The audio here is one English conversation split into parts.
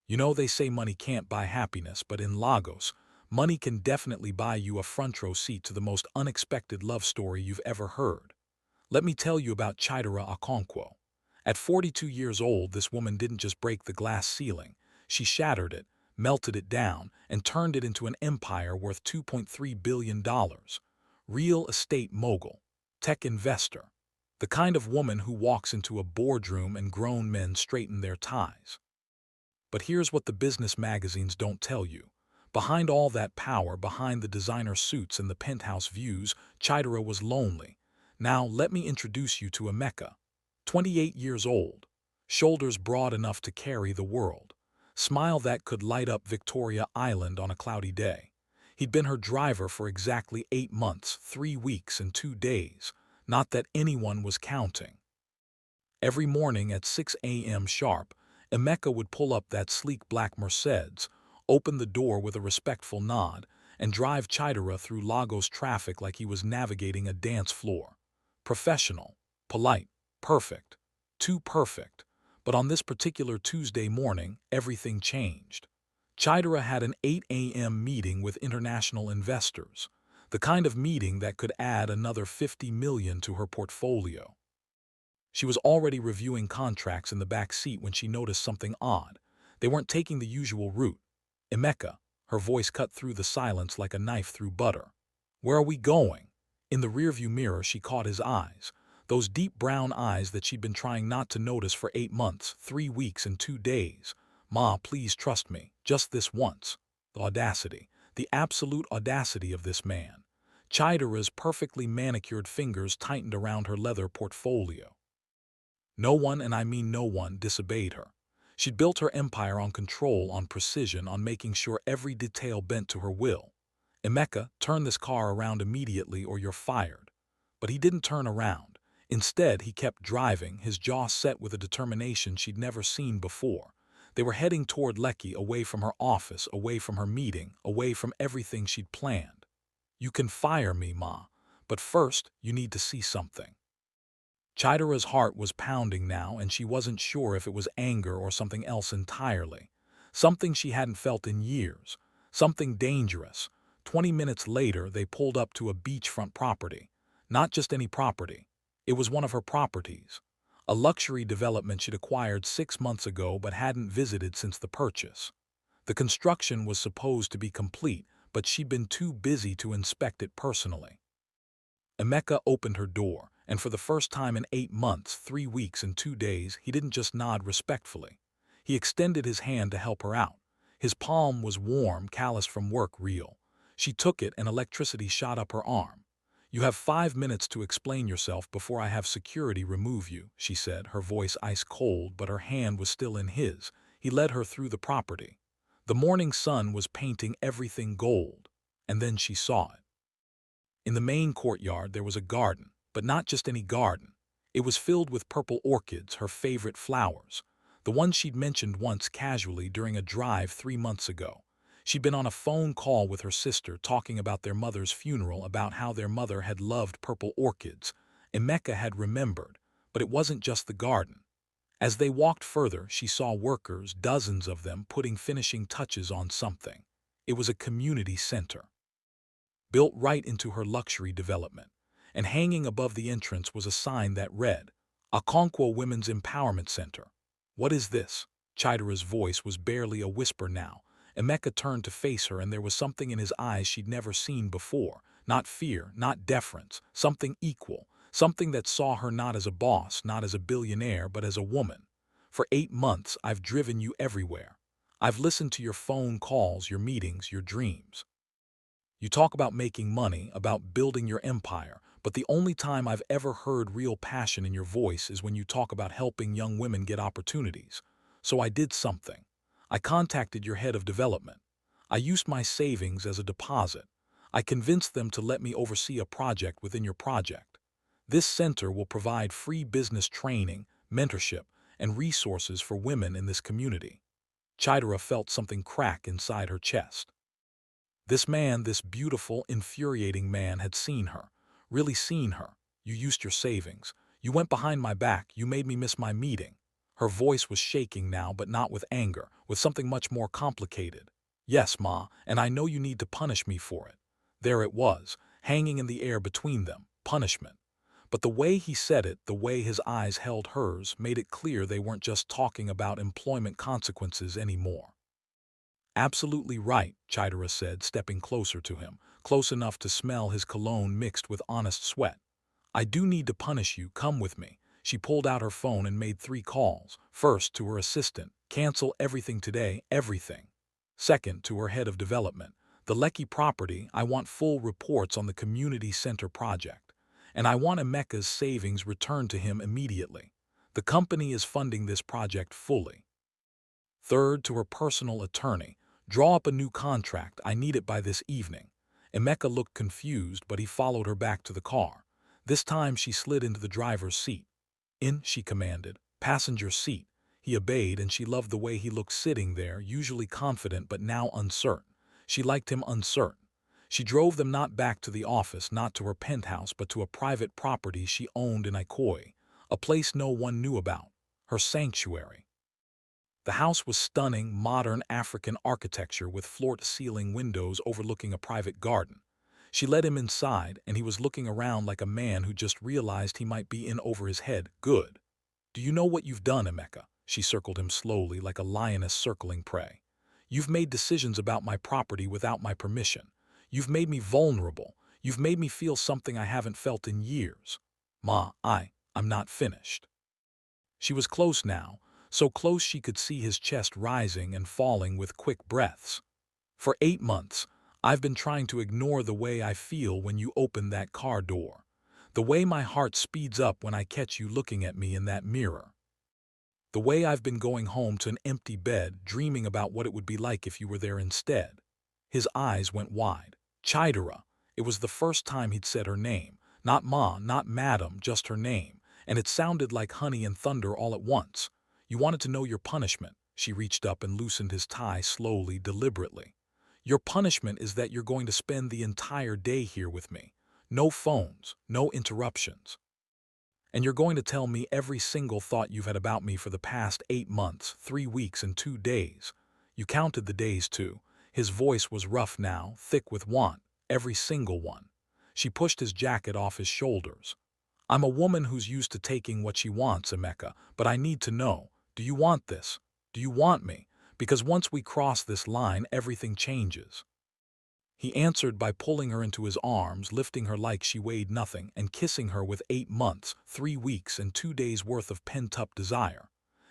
You know, they say money can't buy happiness, but in Lagos, money can definitely buy you a front row seat to the most unexpected love story you've ever heard. Let me tell you about Chidera Okonkwo. At 42 years old, this woman didn't just break the glass ceiling. She shattered it, melted it down, and turned it into an empire worth $2.3 billion. Real estate mogul, tech investor, the kind of woman who walks into a boardroom and grown men straighten their ties. But here's what the business magazines don't tell you. Behind all that power, behind the designer suits and the penthouse views, Chidera was lonely. Now, let me introduce you to Emeka. 28 years old, shoulders broad enough to carry the world, smile that could light up Victoria Island on a cloudy day. He'd been her driver for exactly 8 months, 3 weeks, and 2 days. Not that anyone was counting. Every morning at 6 a.m. sharp, Emeka would pull up that sleek black Mercedes, open the door with a respectful nod, and drive Chidera through Lagos traffic like he was navigating a dance floor. Professional, polite, perfect, too perfect. But on this particular Tuesday morning, everything changed. Chidera had an 8 a.m. meeting with international investors, the kind of meeting that could add another 50 million to her portfolio. She was already reviewing contracts in the back seat when she noticed something odd. They weren't taking the usual route. Emeka, her voice cut through the silence like a knife through butter. Where are we going? In the rearview mirror, she caught his eyes, those deep brown eyes that she'd been trying not to notice for 8 months, 3 weeks, and 2 days. Ma, please trust me, just this once. The audacity, the absolute audacity of this man. Chidera's perfectly manicured fingers tightened around her leather portfolio. No one, and I mean no one, disobeyed her. She'd built her empire on control, on precision, on making sure every detail bent to her will. Emeka, turn this car around immediately or you're fired. But he didn't turn around. Instead, he kept driving, his jaw set with a determination she'd never seen before. They were heading toward Lekki, away from her office, away from her meeting, away from everything she'd planned. You can fire me, Ma, but first you need to see something. Chidera's heart was pounding now, and she wasn't sure if it was anger or something else entirely. Something she hadn't felt in years. Something dangerous. 20 minutes later, they pulled up to a beachfront property. Not just any property. It was one of her properties. A luxury development she'd acquired 6 months ago but hadn't visited since the purchase. The construction was supposed to be complete, but she'd been too busy to inspect it personally. Emeka opened her door, and for the first time in 8 months, 3 weeks, and 2 days, he didn't just nod respectfully. He extended his hand to help her out. His palm was warm, calloused from work, real. She took it, and electricity shot up her arm. You have 5 minutes to explain yourself before I have security remove you, she said, her voice ice cold, but her hand was still in his. He led her through the property. The morning sun was painting everything gold, and then she saw it. In the main courtyard there was a garden, but not just any garden. It was filled with purple orchids, her favorite flowers, the ones she'd mentioned once casually during a drive 3 months ago. She'd been on a phone call with her sister talking about their mother's funeral, about how their mother had loved purple orchids. Emeka had remembered, but it wasn't just the garden. As they walked further, she saw workers, dozens of them, putting finishing touches on something. It was a community center, built right into her luxury development, and hanging above the entrance was a sign that read, Okonkwo Women's Empowerment Center. What is this? Chidera's voice was barely a whisper now. Emeka turned to face her, and there was something in his eyes she'd never seen before. Not fear, not deference, something equal, something that saw her not as a boss, not as a billionaire, but as a woman. For 8 months, I've driven you everywhere. I've listened to your phone calls, your meetings, your dreams. You talk about making money, about building your empire, but the only time I've ever heard real passion in your voice is when you talk about helping young women get opportunities. So I did something. I contacted your head of development. I used my savings as a deposit. I convinced them to let me oversee a project within your project. This center will provide free business training, mentorship, and resources for women in this community. Chidera felt something crack inside her chest. This man, this beautiful, infuriating man, had seen her, really seen her. You used your savings. You went behind my back. You made me miss my meeting. Her voice was shaking now, but not with anger, with something much more complicated. "Yes, Ma, and I know you need to punish me for it." There it was, hanging in the air between them, punishment. But the way he said it, the way his eyes held hers, made it clear they weren't just talking about employment consequences anymore. "Absolutely right," Chidera said, stepping closer to him, close enough to smell his cologne mixed with honest sweat. "I do need to punish you, come with me." She pulled out her phone and made 3 calls. First, to her assistant, "Cancel everything today, everything." Second, to her head of development, "The Lekki property, I want full reports on the community center project. And I want Emeka's savings returned to him immediately. The company is funding this project fully." Third, to her personal attorney, "Draw up a new contract, I need it by this evening." Emeka looked confused, but he followed her back to the car. This time she slid into the driver's seat. "In," she commanded. "Passenger seat." He obeyed, and she loved the way he looked sitting there, usually confident but now uncertain. She liked him uncertain. She drove them not back to the office, not to her penthouse, but to a private property she owned in Ikoyi, a place no one knew about, her sanctuary. The house was stunning, modern African architecture with floor-to-ceiling windows overlooking a private garden. She led him inside, and he was looking around like a man who just realized he might be in over his head. "Good. Do you know what you've done, Emeka?" She circled him slowly, like a lioness circling prey. "You've made decisions about my property without my permission. You've made me vulnerable. You've made me feel something I haven't felt in years." "Ma, I'm not finished." She was close now, so close she could see his chest rising and falling with quick breaths. "For 8 months, I've been trying to ignore the way I feel when you open that car door. The way my heart speeds up when I catch you looking at me in that mirror. The way I've been going home to an empty bed, dreaming about what it would be like if you were there instead." His eyes went wide. "Chidera." It was the first time he'd said her name. Not Ma, not Madam, just her name. And it sounded like honey and thunder all at once. "You wanted to know your punishment." She reached up and loosened his tie slowly, deliberately. "Your punishment is that you're going to spend the entire day here with me. No phones, no interruptions. And you're going to tell me every single thought you've had about me for the past 8 months, 3 weeks and 2 days. You counted the days too." His voice was rough now, thick with want. "Every single one." She pushed his jacket off his shoulders. "I'm a woman who's used to taking what she wants, Emeka, but I need to know, do you want this? Do you want me? Because once we cross this line, everything changes." He answered by pulling her into his arms, lifting her like she weighed nothing, and kissing her with 8 months, 3 weeks, and 2 days worth of pent-up desire.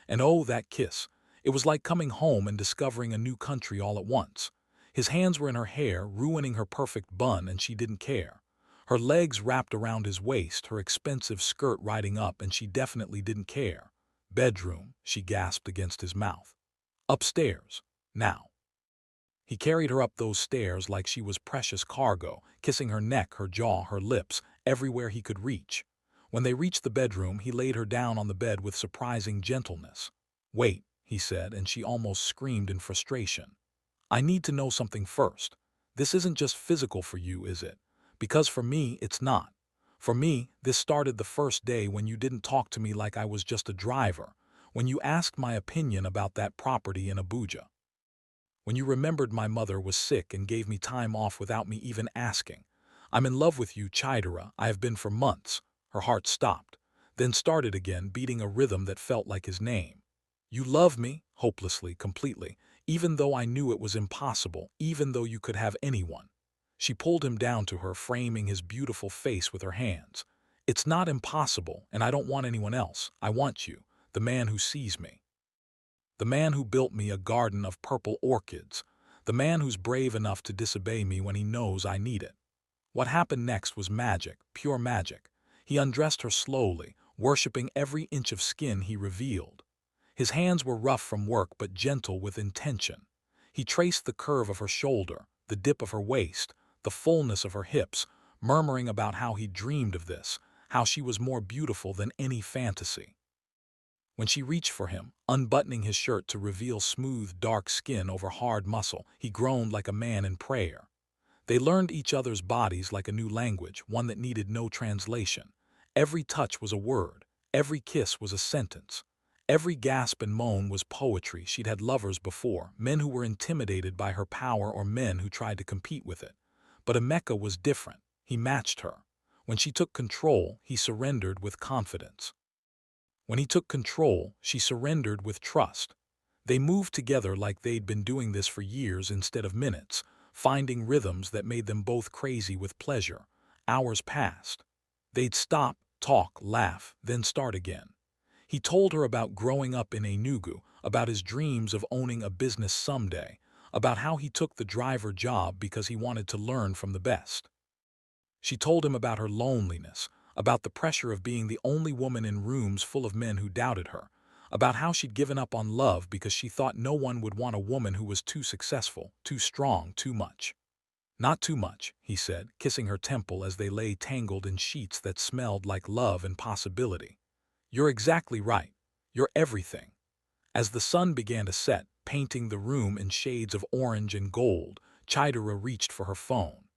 And oh, that kiss! It was like coming home and discovering a new country all at once. His hands were in her hair, ruining her perfect bun, and she didn't care. Her legs wrapped around his waist, her expensive skirt riding up, and she definitely didn't care. "Bedroom," she gasped against his mouth. "Upstairs. Now." He carried her up those stairs like she was precious cargo, kissing her neck, her jaw, her lips, everywhere he could reach. When they reached the bedroom, he laid her down on the bed with surprising gentleness. "Wait," he said, and she almost screamed in frustration. "I need to know something first. This isn't just physical for you, is it? Because for me, it's not. For me, this started the first day when you didn't talk to me like I was just a driver, when you asked my opinion about that property in Abuja. When you remembered my mother was sick and gave me time off without me even asking. I'm in love with you, Chidera. I have been for months." Her heart stopped, then started again, beating a rhythm that felt like his name. "You love me," hopelessly, completely, "even though I knew it was impossible, even though you could have anyone." She pulled him down to her, framing his beautiful face with her hands. "It's not impossible, and I don't want anyone else. I want you, the man who sees me. The man who built me a garden of purple orchids. The man who's brave enough to disobey me when he knows I need it." What happened next was magic, pure magic. He undressed her slowly, worshipping every inch of skin he revealed. His hands were rough from work but gentle with intention. He traced the curve of her shoulder, the dip of her waist, the fullness of her hips, murmuring about how he dreamed of this, how she was more beautiful than any fantasy. When she reached for him, unbuttoning his shirt to reveal smooth, dark skin over hard muscle, he groaned like a man in prayer. They learned each other's bodies like a new language, one that needed no translation. Every touch was a word, every kiss was a sentence. Every gasp and moan was poetry. She'd had lovers before, men who were intimidated by her power or men who tried to compete with it. But Emeka was different. He matched her. When she took control, he surrendered with confidence. When he took control, she surrendered with trust. They moved together like they'd been doing this for years instead of minutes, finding rhythms that made them both crazy with pleasure. Hours passed. They'd stop, talk, laugh, then start again. He told her about growing up in Enugu, about his dreams of owning a business someday, about how he took the driver job because he wanted to learn from the best. She told him about her loneliness, about the pressure of being the only woman in rooms full of men who doubted her, about how she'd given up on love because she thought no one would want a woman who was too successful, too strong, too much. Not too much, he said, kissing her temple as they lay tangled in sheets that smelled like love and possibility. You're exactly right. You're everything. As the sun began to set, painting the room in shades of orange and gold, Chidera reached for her phone.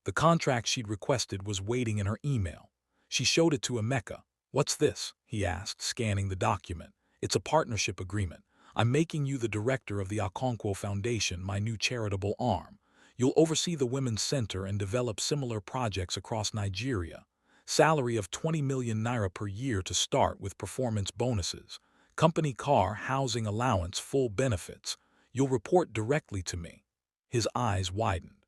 The contract she'd requested was waiting in her email. She showed it to Emeka. "What's this?" he asked, scanning the document. "It's a partnership agreement. I'm making you the director of the Okonkwo Foundation, my new charitable arm. You'll oversee the Women's Center and develop similar projects across Nigeria. Salary of 20 million naira per year to start with performance bonuses. Company car, housing allowance, full benefits. You'll report directly to me." His eyes widened.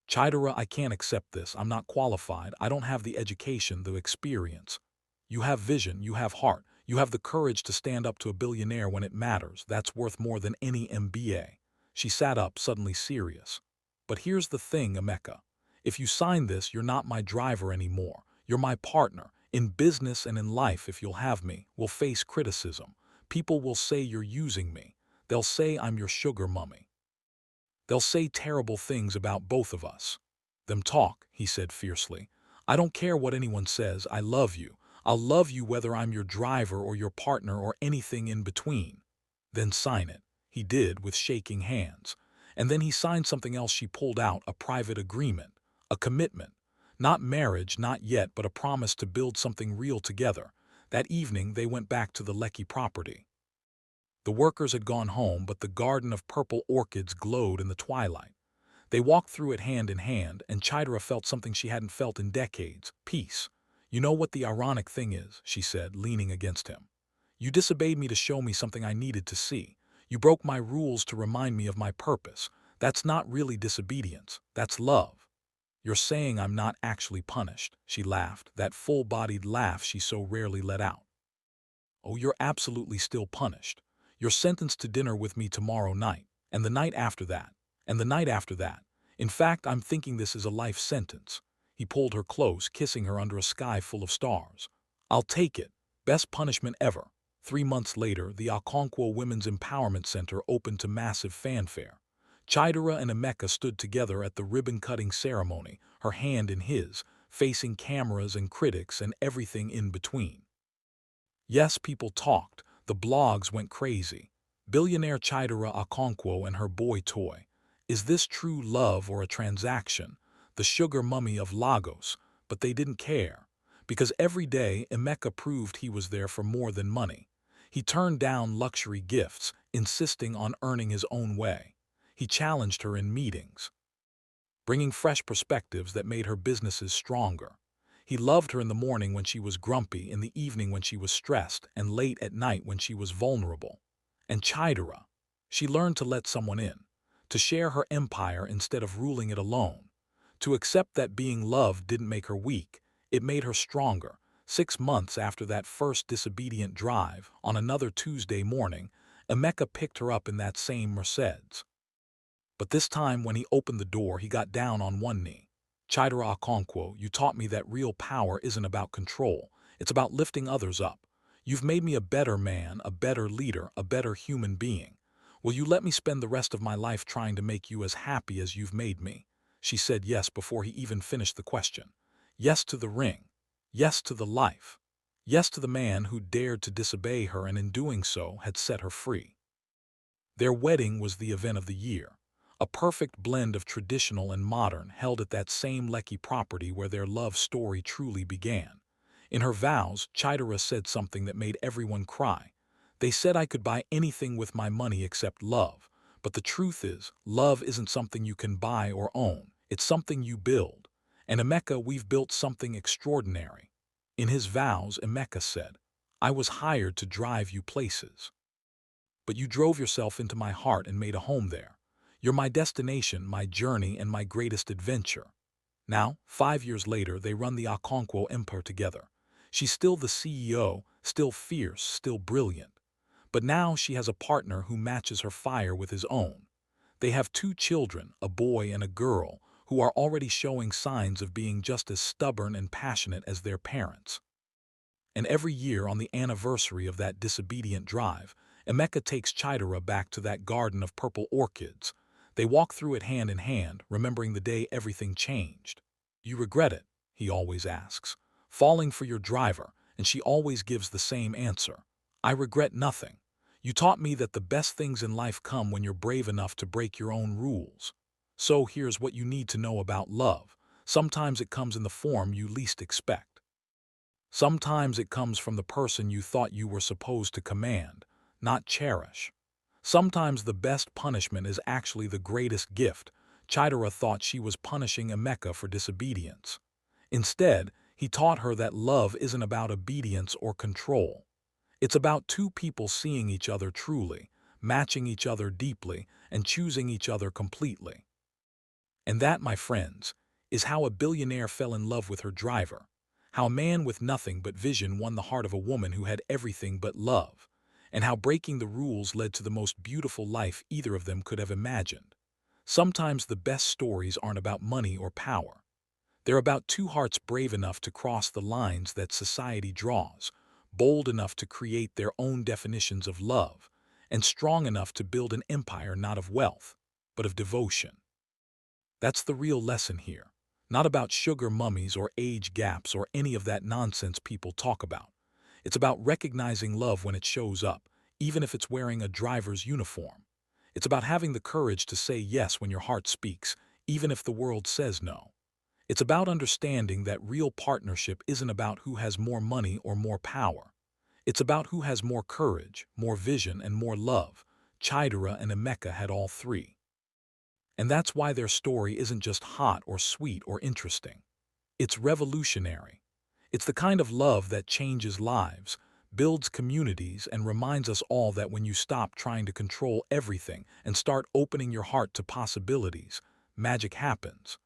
"Chidera, I can't accept this. I'm not qualified. I don't have the education, the experience." "You have vision, you have heart, you have the courage to stand up to a billionaire when it matters. That's worth more than any MBA. She sat up, suddenly serious. "But here's the thing, Emeka. If you sign this, you're not my driver anymore. You're my partner. In business and in life, if you'll have me, we'll face criticism. People will say you're using me. They'll say I'm your sugar mummy. They'll say terrible things about both of us." "Them talk," he said fiercely. "I don't care what anyone says. I love you. I'll love you whether I'm your driver or your partner or anything in between." "Then sign it." He did, with shaking hands. And then he signed something else she pulled out, a private agreement, a commitment. Not marriage, not yet, but a promise to build something real together. That evening they went back to the Lekki property. The workers had gone home, but the garden of purple orchids glowed in the twilight. They walked through it hand in hand, and Chidera felt something she hadn't felt in decades: peace. "You know what the ironic thing is," she said, leaning against him. "You disobeyed me to show me something I needed to see. You broke my rules to remind me of my purpose. That's not really disobedience. That's love." "You're saying I'm not actually punished," she laughed, that full-bodied laugh she so rarely let out. "Oh, you're absolutely still punished. You're sentenced to dinner with me tomorrow night, and the night after that, and the night after that. In fact, I'm thinking this is a life sentence." He pulled her close, kissing her under a sky full of stars. "I'll take it. Best punishment ever." 3 months later, the Okonkwo Women's Empowerment Center opened to massive fanfare. Chidera and Emeka stood together at the ribbon-cutting ceremony, her hand in his, facing cameras and critics and everything in between. Yes, people talked. The blogs went crazy. Billionaire Chidera Okonkwo and her boy toy. Is this true love or a transaction? The sugar mummy of Lagos. But they didn't care. Because every day, Emeka proved he was there for more than money. He turned down luxury gifts, insisting on earning his own way. He challenged her in meetings, bringing fresh perspectives that made her businesses stronger. He loved her in the morning when she was grumpy, in the evening when she was stressed, and late at night when she was vulnerable. And Chidera, she learned to let someone in, to share her empire instead of ruling it alone, to accept that being loved didn't make her weak, it made her stronger. 6 months after that first disobedient drive, on another Tuesday morning, Emeka picked her up in that same Mercedes. But this time when he opened the door, he got down on one knee. "Chidera Okonkwo, you taught me that real power isn't about control. It's about lifting others up. You've made me a better man, a better leader, a better human being. Will you let me spend the rest of my life trying to make you as happy as you've made me?" She said yes before he even finished the question. Yes to the ring. Yes to the life. Yes to the man who dared to disobey her and in doing so had set her free. Their wedding was the event of the year. A perfect blend of traditional and modern, held at that same Lekki property where their love story truly began. In her vows, Chidera said something that made everyone cry. They said I could buy anything with my money except love. But the truth is, love isn't something you can buy or own. It's something you build. And Emeka, we've built something extraordinary. In his vows, Emeka said, I was hired to drive you places. But you drove yourself into my heart and made a home there. You're my destination, my journey, and my greatest adventure. Now, 5 years later, they run the Okonkwo Empire together. She's still the CEO, still fierce, still brilliant. But now she has a partner who matches her fire with his own. They have 2 children, a boy and a girl, who are already showing signs of being just as stubborn and passionate as their parents. And every year on the anniversary of that disobedient drive, Emeka takes Chidera back to that garden of purple orchids. They walk through it hand in hand, remembering the day everything changed. You regret it, he always asks, falling for your driver, and she always gives the same answer. I regret nothing. You taught me that the best things in life come when you're brave enough to break your own rules. So here's what you need to know about love. Sometimes it comes in the form you least expect. Sometimes it comes from the person you thought you were supposed to command, not cherish. Sometimes the best punishment is actually the greatest gift. Chidera thought she was punishing Emeka for disobedience. Instead, he taught her that love isn't about obedience or control. It's about 2 people seeing each other truly, matching each other deeply, and choosing each other completely. And that, my friends, is how a billionaire fell in love with her driver. How a man with nothing but vision won the heart of a woman who had everything but love. And how breaking the rules led to the most beautiful life either of them could have imagined. Sometimes the best stories aren't about money or power. They're about 2 hearts brave enough to cross the lines that society draws, bold enough to create their own definitions of love, and strong enough to build an empire not of wealth, but of devotion. That's the real lesson here. Not about sugar mummies or age gaps or any of that nonsense people talk about. It's about recognizing love when it shows up, even if it's wearing a driver's uniform. It's about having the courage to say yes when your heart speaks, even if the world says no. It's about understanding that real partnership isn't about who has more money or more power. It's about who has more courage, more vision, and more love. Chidera and Emeka had all 3. And that's why their story isn't just hot or sweet or interesting. It's revolutionary. It's the kind of love that changes lives, builds communities, and reminds us all that when you stop trying to control everything and start opening your heart to possibilities, magic happens.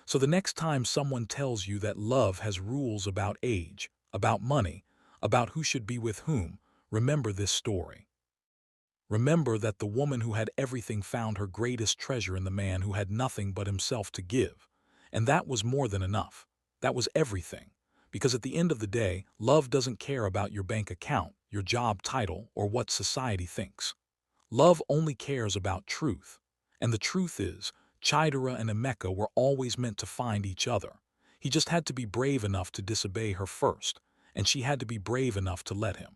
So the next time someone tells you that love has rules about age, about money, about who should be with whom, remember this story. Remember that the woman who had everything found her greatest treasure in the man who had nothing but himself to give. And that was more than enough. That was everything. Because at the end of the day, love doesn't care about your bank account, your job title, or what society thinks. Love only cares about truth. And the truth is, Chidera and Emeka were always meant to find each other. He just had to be brave enough to disobey her first, and she had to be brave enough to let him.